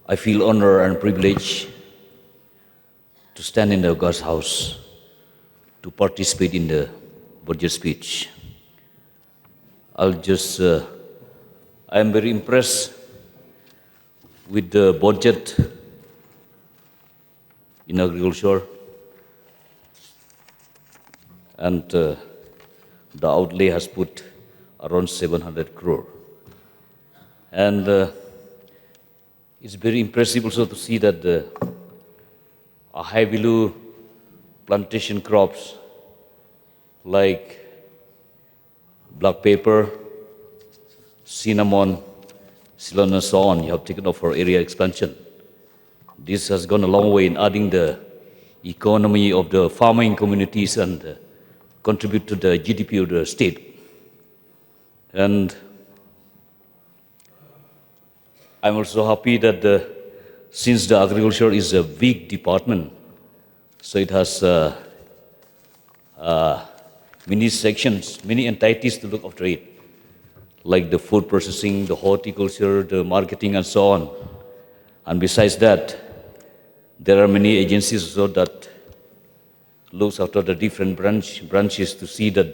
I feel honor and privilege to stand in the God's house to participate in the budget speech. I am very impressed with the budget in agriculture and the outlay has put around 700 crore. And it's very impressive also to see that the high value plantation crops like black pepper, cinnamon, ceylon and so on, you have taken off for area expansion. This has gone a long way in adding the economy of the farming communities and contribute to the GDP of the state. And I'm also happy that since the agriculture is a big department, so it has many sections, many entities to look after it, like the food processing, the horticulture, the marketing, and so on. And besides that, there are many agencies also that looks after the different branches to see that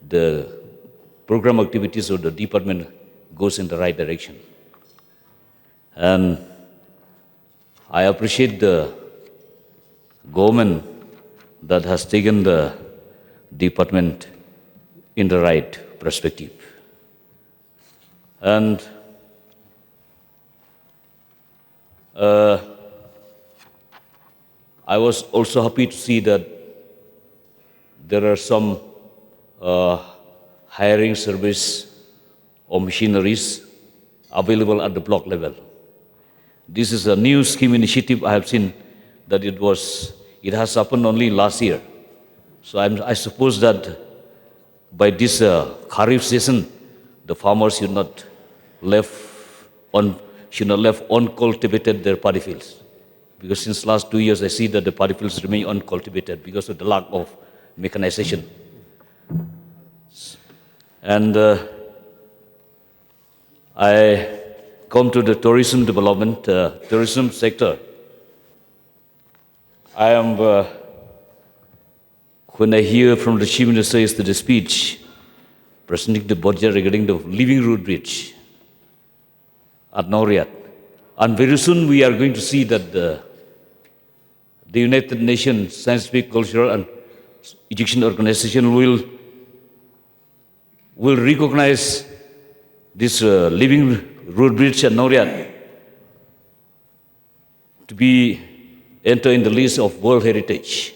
the program activities of the department goes in the right direction. And I appreciate the government that has taken the department in the right perspective. And I was also happy to see that there are some hiring service or machineries available at the block level. This is a new scheme initiative. I have seen that it has happened only last year. So I suppose that by this Kharif season, the farmers should not left uncultivated their paddy fields. Because since last 2 years, I see that the paddy fields remain uncultivated because of the lack of mechanization. And I come to the tourism development, tourism sector. I am, when I hear from the Chief Minister yesterday speech, presenting the budget regarding the Living Root Bridge at Noriat. And very soon we are going to see that the United Nations Scientific, Cultural and Education Organization will recognize this Living Root Bridge at Noriat to be enter in the list of World Heritage.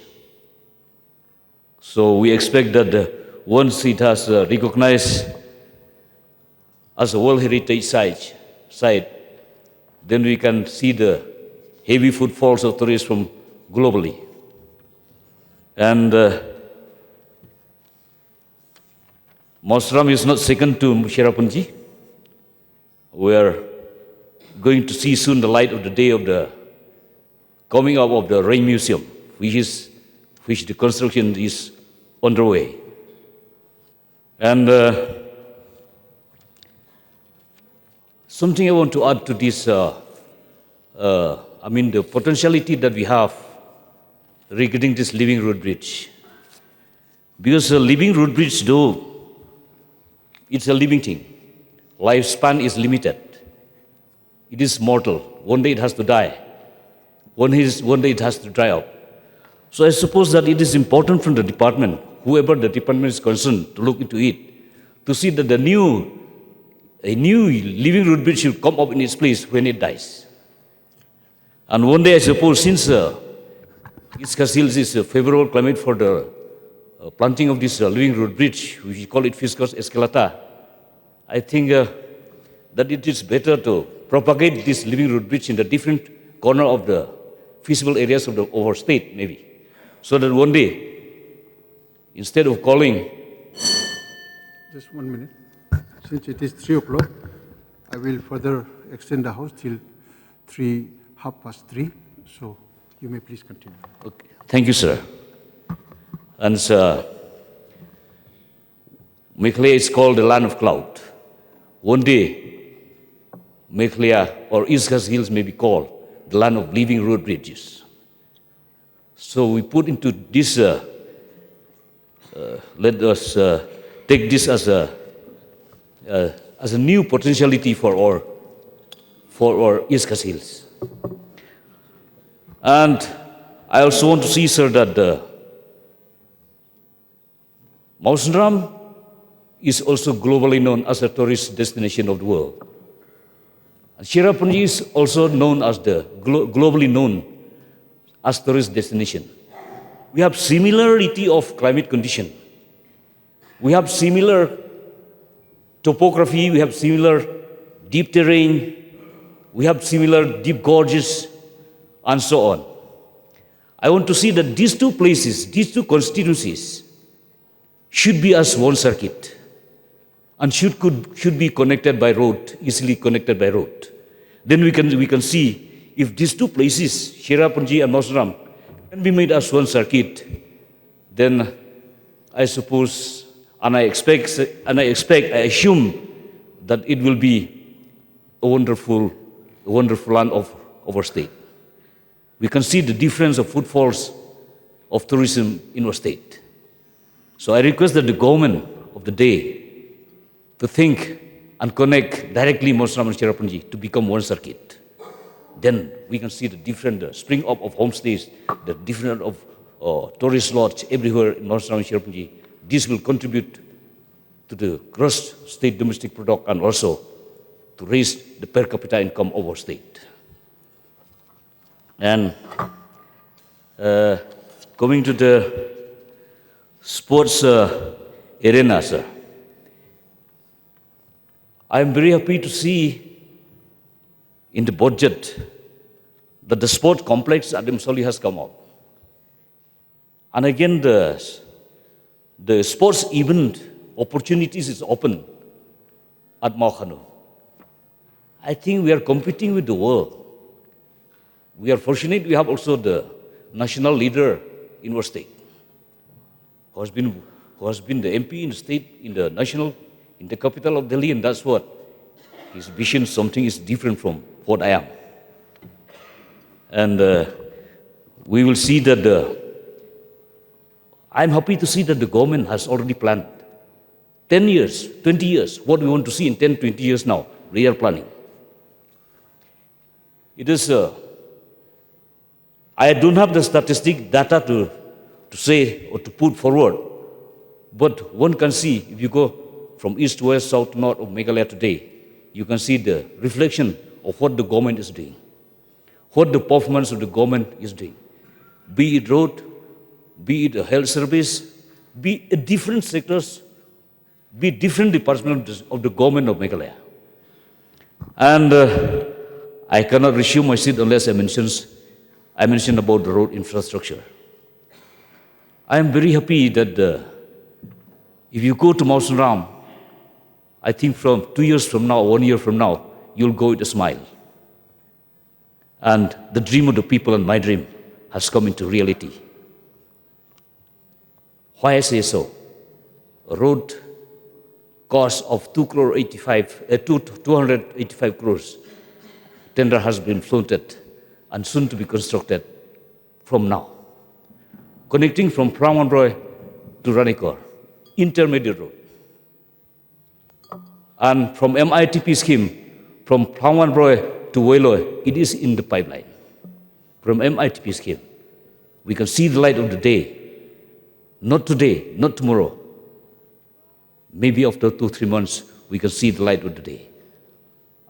So we expect that once it has recognized as a World Heritage site, then we can see the heavy footfalls of tourists from globally. And Mosram is not second to Cherrapunji. We are going to see soon the light of the day of the coming up of the Rain Museum, which the construction is underway. And something I want to add to this, the potentiality that we have regarding this Living Root Bridge. Because the Living Root Bridge, though, it's a living thing. Lifespan is limited. It is mortal. One day it has to die. One day it has to dry up. So I suppose that it is important from the department, whoever the department is concerned, to look into it, to see that a new Living Root Bridge should come up in its place when it dies. And one day, I suppose, since Iskaz Hills is a favorable climate for the planting of this Living Root Bridge, we call it Fiscus escalata, I think that it is better to propagate this Living Root Bridge in the different corner of the feasible areas of our state, maybe. So that one day, instead of calling... Just 1 minute. Since it is 3 o'clock, I will further extend the house till 3:30. So you may please continue. Okay. Thank you, sir. And Meghalaya is called the land of cloud. One day, Meghalaya or East Coast Hills may be called the land of living road bridges. So we put into this, let us take this as a new potentiality for our East Coast Hills. And I also want to see, sir, that Mawsynram is also globally known as a tourist destination of the world. And Cherrapunji is also known as the globally known as tourist destination. We have similarity of climate condition. We have similar topography, we have similar deep terrain, we have similar deep gorges, and so on. I want to see that these two places, these two constituencies, should be as one circuit and should be connected by road, easily connected by road. Then we can see if these two places, Cherrapunji and Mawsynram, can be made as one circuit, then I suppose, and I assume that it will be a wonderful land of our state. We can see the difference of footfalls of tourism in our state. So I request that the government of the day to think and connect directly Mawsynram and Cherrapunji to become one circuit. Then we can see the different spring up of homestays, the different of tourist lodge everywhere in Mawsynram and Cherrapunji. This will contribute to the gross state domestic product and also to raise the per capita income of our state. And coming to the sports arena, sir, I am very happy to see in the budget that the sport complex at Dimsoli has come up. And again, the sports event opportunities is open at Maukhannu. I think we are competing with the world. We are fortunate we have also the national leader in our state, who has been the MP in the state, in the capital of Delhi, and that's what his vision, something is different from what I am. And we will see that I'm happy to see that the government has already planned 10 years, 20 years, what we want to see in 10, 20 years now, real planning. It is, I don't have the statistic data to say or to put forward, but one can see, if you go from east to west, south to north of Meghalaya today, you can see the reflection of what the government is doing, what the performance of the government is doing, be it road, be it a health service, be it different sectors, be it different departments of the government of Meghalaya. And I cannot resume my seat unless I mention about the road infrastructure. I am very happy that if you go to Mawsynram, I think from 2 years from now, 1 year from now, you'll go with a smile. And the dream of the people and my dream has come into reality. Why I say so? A road cost of 285 crores. Tender has been floated and soon to be constructed from now. Connecting from Pramanroy to Ranikor, intermediate road. And from MITP scheme, from Pramanroy to Wailoi, it is in the pipeline. From MITP scheme, we can see the light of the day. Not today, not tomorrow. Maybe after 2-3 months, we can see the light of the day.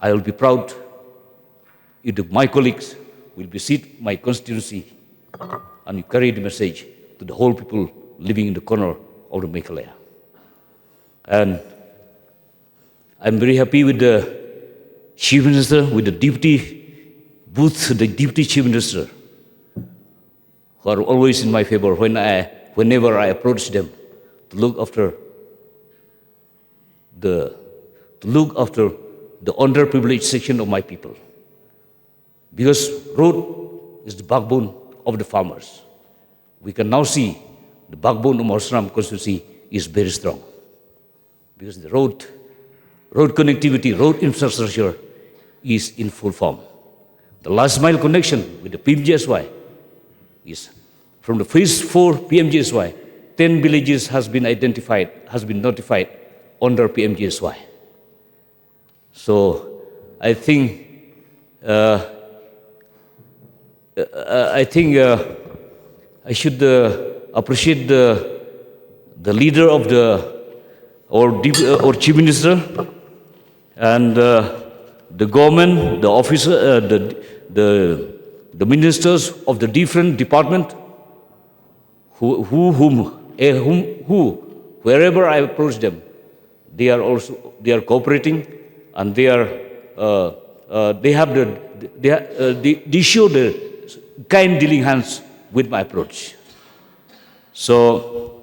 I will be proud if my colleagues will visit my constituency and you carry the message to the whole people living in the corner of the Meghalaya. And I'm very happy with the Chief Minister, with the Deputy Chief Minister, who are always in my favor whenever I approach them to look after the underprivileged section of my people. Because road is the backbone of the farmers. We can now see the backbone of Mawsynram constituency is very strong. Because the road connectivity, road infrastructure is in full form. The last mile connection with the PMGSY is from the phase 4 PMGSY, 10 villages has been notified under PMGSY. So I think I should appreciate the leader of or chief minister and the government, the officer, the ministers of the different department wherever I approach them, they are cooperating, and they show the kind dealing hands with my approach. So,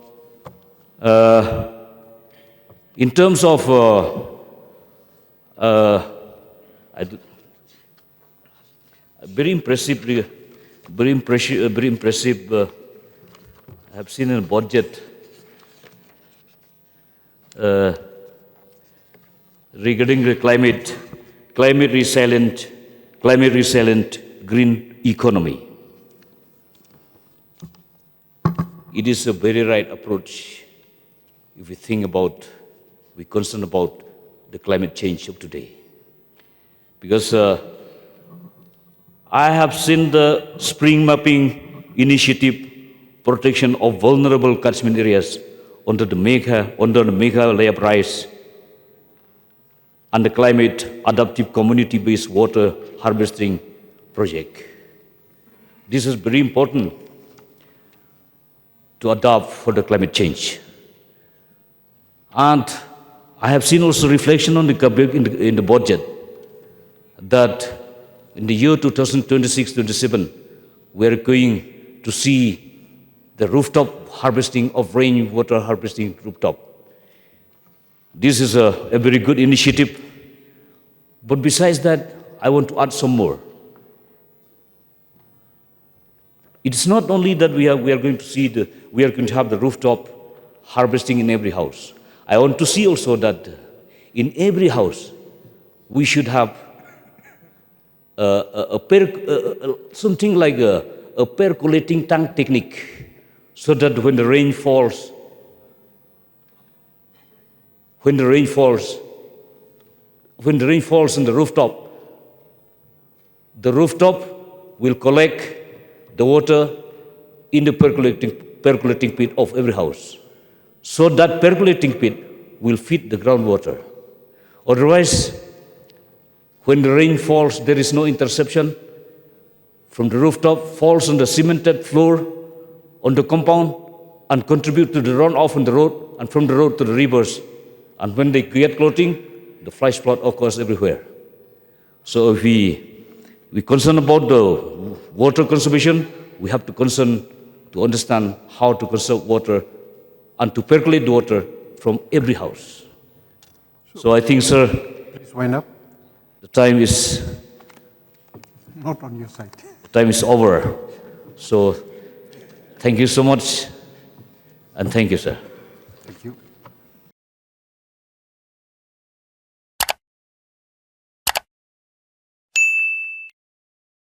in terms of very impressive. I have seen in a budget regarding the climate resilient green economy. It is a very right approach if we think about, we're concerned about the climate change of today. Because I have seen the spring mapping initiative, protection of vulnerable catchment areas under the Meghalaya Prize, and the climate adaptive community-based water harvesting project. This is very important to adapt for the climate change. And I have seen also reflection on in the budget that in the year 2026-27, we are going to see the rooftop harvesting of rainwater harvesting rooftop. This is a very good initiative. But besides that, I want to add some more. It's not only that we are going to have the rooftop harvesting in every house. I want to see also that in every house we should have something like a percolating tank technique, so that when the rain falls on the rooftop will collect the water in the percolating pit of every house. So that percolating pit will feed the groundwater. Otherwise, when the rain falls, there is no interception from the rooftop, falls on the cemented floor, on the compound, and contribute to the runoff on the road, and from the road to the rivers. And when they get clotting, the flash flood occurs everywhere. So if we concern about the water conservation, we have to concern to understand how to conserve water and to percolate the water from every house. So I think, sir, Please wind up. the time is Not on your side. over. So thank you so much, and thank you, sir. Thank you.